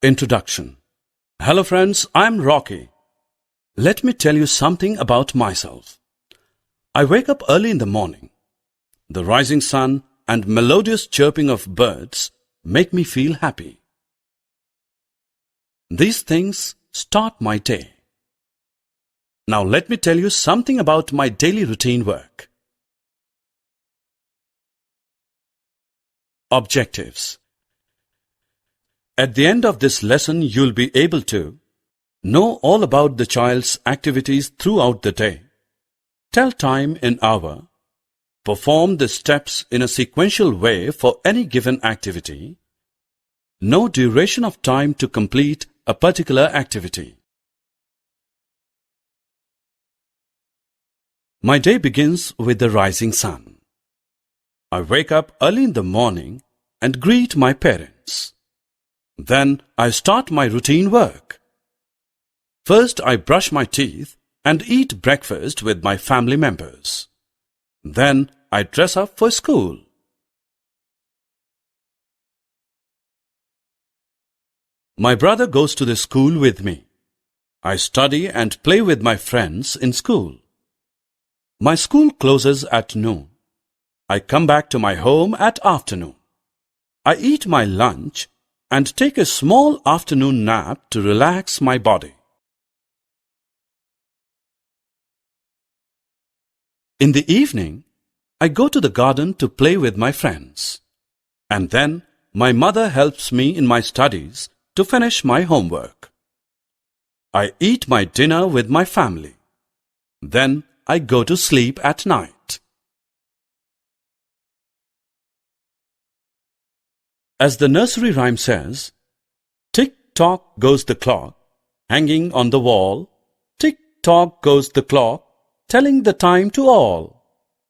Introduction. Hello friends, I'm Rocky. Let me tell you something about myself. I wake up early in the morning. The rising sun and melodious chirping of birds make me feel happy. These things start my day. Now let me tell you something about my daily routine work. Objectives. At the end of this lesson, you'll be able to know all about the child's activities throughout the day, tell time in hour, perform the steps in a sequential way for any given activity, know duration of time to complete a particular activity. My day begins with the rising sun. I wake up early in the morning and greet my parents. Then I start my routine work. First, I brush my teeth and eat breakfast with my family members. Then I dress up for school. My brother goes to the school with me. I study and play with my friends in school. My school closes at noon. I come back to my home at afternoon. I eat my lunch and take a small afternoon nap to relax my body. In the evening, I go to the garden to play with my friends. And then my mother helps me in my studies to finish my homework. I eat my dinner with my family. Then I go to sleep at night. As the nursery rhyme says, tick-tock goes the clock, hanging on the wall. Tick-tock goes the clock, telling the time to all.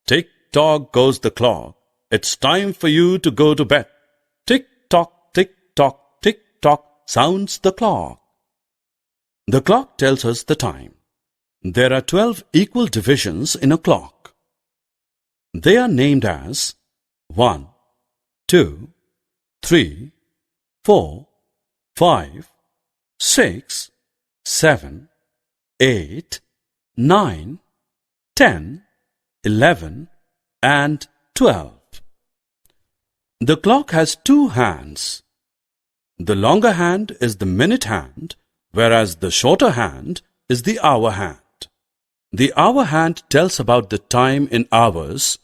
Tick-tock goes the clock, it's time for you to go to bed. Tick-tock, tick-tock, tick-tock, sounds the clock. The clock tells us the time. There are 12 equal divisions in a clock. They are named as 1, 2, 3, 4, 5, 6, 7, 8, 9, 10, 11, and 12. The clock has two hands. The longer hand is the minute hand, whereas the shorter hand is the hour hand. The hour hand tells about the time in hours,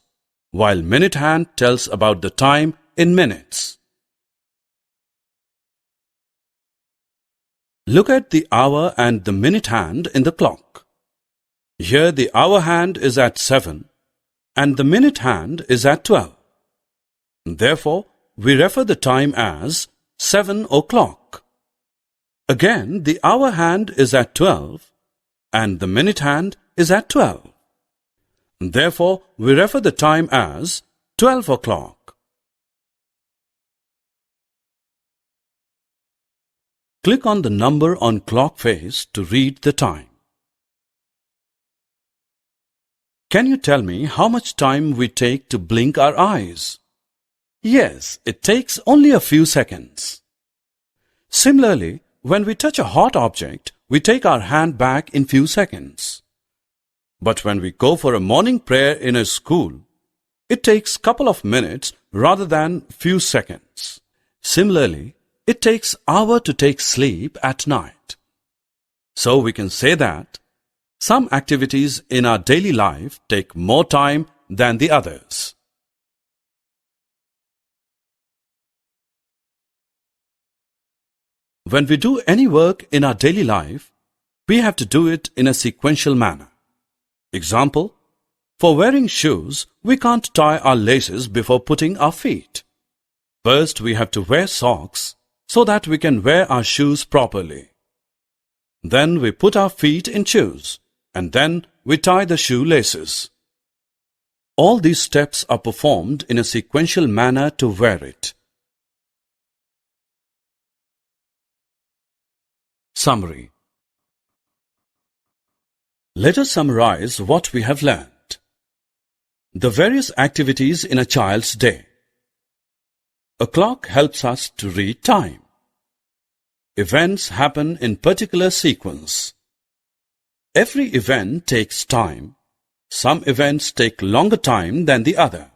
while minute hand tells about the time in minutes. Look at the hour and the minute hand in the clock. Here the hour hand is at 7 and the minute hand is at 12. Therefore, we refer the time as 7 o'clock. Again, the hour hand is at 12 and the minute hand is at 12. Therefore, we refer the time as 12 o'clock. Click on the number on clock face to read the time. Can you tell me how much time we take to blink our eyes? Yes, it takes only a few seconds. Similarly, when we touch a hot object, we take our hand back in few seconds. But when we go for a morning prayer in a school, it takes couple of minutes rather than few seconds. Similarly, it takes hour to take sleep at night. So we can say that some activities in our daily life take more time than the others. When we do any work in our daily life, we have to do it in a sequential manner. Example, for wearing shoes, we can't tie our laces before putting our feet. First, we have to wear socks so that we can wear our shoes properly. Then we put our feet in shoes, and then we tie the shoe laces. All these steps are performed in a sequential manner to wear it. Summary. Let us summarize what we have learned. The various activities in a child's day. A clock helps us to read time. Events happen in particular sequence. Every event takes time. Some events take longer time than the other.